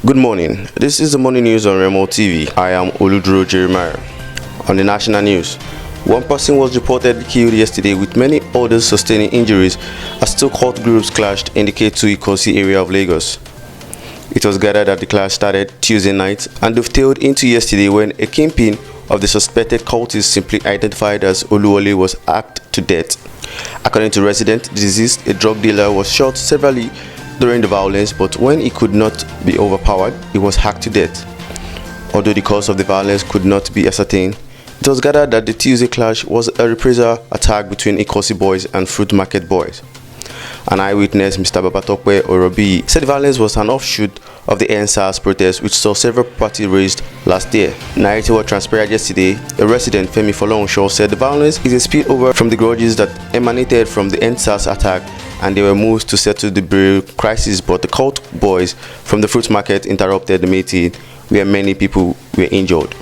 Good morning. This is the morning news on Remo TV. I am Oluwole Jeremiah. On the national news, one person was reported killed yesterday with many others sustaining injuries as two cult groups clashed in the Ketu Ikosi area of Lagos. It was gathered that the clash started Tuesday night and dovetailed into yesterday when a kingpin of the suspected cultists, simply identified as Oluwole, was hacked to death. According to residents, the deceased, a drug dealer, was shot severely during the violence, but when he could not be overpowered, he was hacked to death. Although the cause of the violence could not be ascertained, it was gathered that the Tuesday clash was a reprisal attack between Ikosi boys and fruit market boys. An eyewitness, Mr. Babatope Orobi, said the violence was an offshoot of the NSAS protest which saw several property razed last year. Narrating what transpired yesterday, a resident, Femi Folorunso, said the violence is a spillover from the grudges that emanated from the NSAS attack, and they were moved to settle the burial crisis, but the cult boys from the fruit market interrupted the meeting where many people were injured.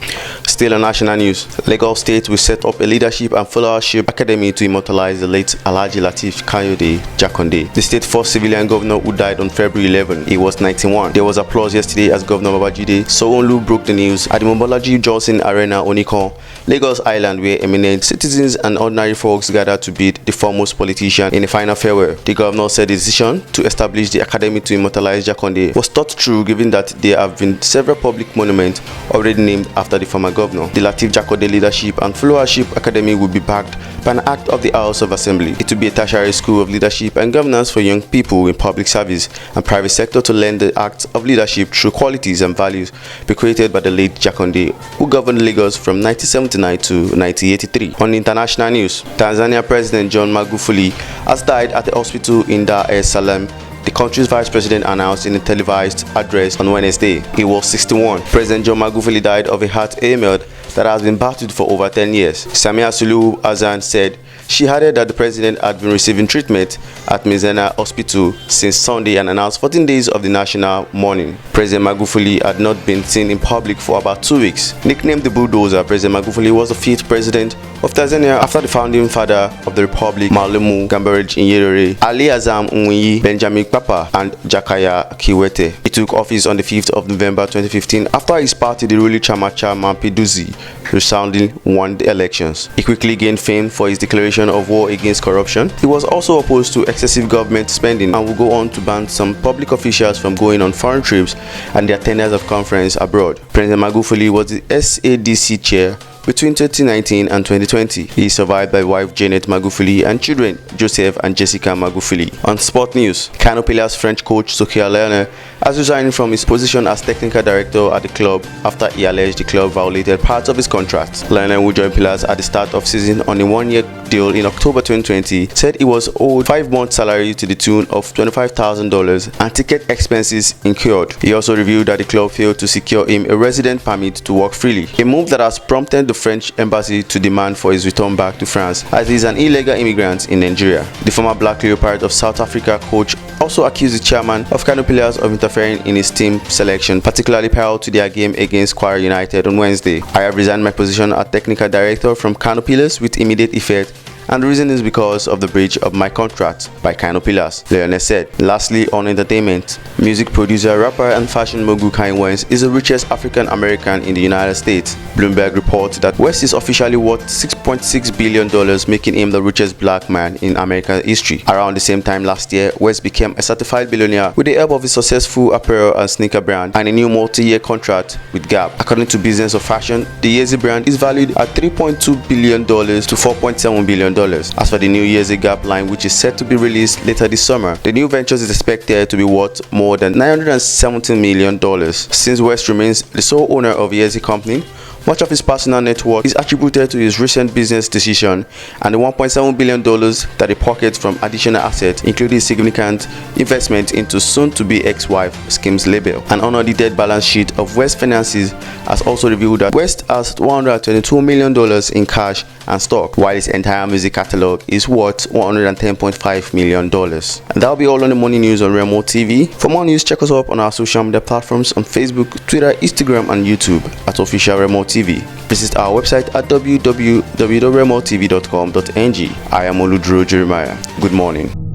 Still on national news, Lagos State will set up a leadership and followership academy to immortalize the late Alhaji Lateef Kayode Jakonde, the state first civilian governor who died on February 11. He was 91. There was applause yesterday as Governor Babajide Sanwo-Olu broke the news at the Mobolaji Johnson Arena, Onikan, Lagos Island, where eminent citizens and ordinary folks gathered to bid the foremost politician in a final farewell. The governor said the decision to establish the academy to immortalize Jakonde was thought through, given that there have been several public monuments already named after the former governor. The Lateef Jakonde Leadership and Followership Academy will be backed by an act of the House of Assembly. It will be a tertiary school of leadership and governance for young people in public service and private sector to learn the acts of leadership through qualities and values created by the late Jakonde, who governed Lagos from 1979 to 1983. On international news, Tanzania President John Magufuli has died at the hospital in Dar es Salaam. The country's vice president announced in a televised address on Wednesday. He was 61. President John Magufuli died of a heart ailment that has been battled for over 10 years. Samia Suluhu Hassan said she added that the president had been receiving treatment at Mizena Hospital since Sunday and announced 14 days of the national mourning. President Magufuli had not been seen in public for about 2 weeks. Nicknamed the Bulldozer, President Magufuli was the 5th president of Tanzania after the founding father of the republic, Mwalimu Kambarage Nyerere, Ali Azam Mwinyi, Benjamin Mkapa, and Jakaya Kikwete. He took office on the 5th of November 2015 after his party, the ruling Chama cha Mapinduzi, resoundingly won the elections. He quickly gained fame for his declaration of war against corruption. He was also opposed to excessive government spending and would go on to ban some public officials from going on foreign trips and the attendance of conferences abroad. President Magufuli was the SADC chair between 2019 and 2020. He is survived by wife Janet Magufuli and children Joseph and Jessica Magufuli. On sport news, Kano Pillars French coach Sokia Leone has resigned from his position as technical director at the club after he alleged the club violated parts of his contract. Leone, who joined Pillars at the start of season on a one-year deal in October 2020, said he was owed 5 months' salary to the tune of $25,000 and ticket expenses incurred. He also revealed that the club failed to secure him a resident permit to work freely, a move that has prompted the French embassy to demand for his return back to France, as he is an illegal immigrant in Nigeria. The former Black Leopard of South Africa coach also accused the chairman of Kano Pillars of interfering in his team selection, particularly prior to their game against Kwara United on Wednesday. I have resigned my position as technical director from Kano Pillars with immediate effect, and the reason is because of the breach of my contract by Kano Pillars, Leone said. Lastly, on entertainment, music producer, rapper, and fashion mogul Kanye West is the richest African American in the United States. Bloomberg reports that West is officially worth $6.6 billion, making him the richest black man in American history. Around the same time last year, West became a certified billionaire with the help of his successful apparel and sneaker brand and a new multi-year contract with Gap. According to Business of Fashion, the Yeezy brand is valued at $3.2 billion to $4.7 billion. As for the new Yeezy Gap line, which is set to be released later this summer, the new venture is expected to be worth more than $917 million. Since West remains the sole owner of Yeezy Company, much of his personal net worth is attributed to his recent business decision and the $1.7 billion that he pockets from additional assets, including significant investment into soon-to-be ex-wife Skims label. An unaudited balance sheet of West Finances has also revealed that West has $122 million in cash and stock, while his entire music catalog is worth $110.5 million. And that'll be all on the morning news on Remo TV. For more news, check us up on our social media platforms on Facebook, Twitter, Instagram, and YouTube at Official Remo TV. Visit our website at www.remotv.com.ng. I am Oluwole Jeremiah. Good morning.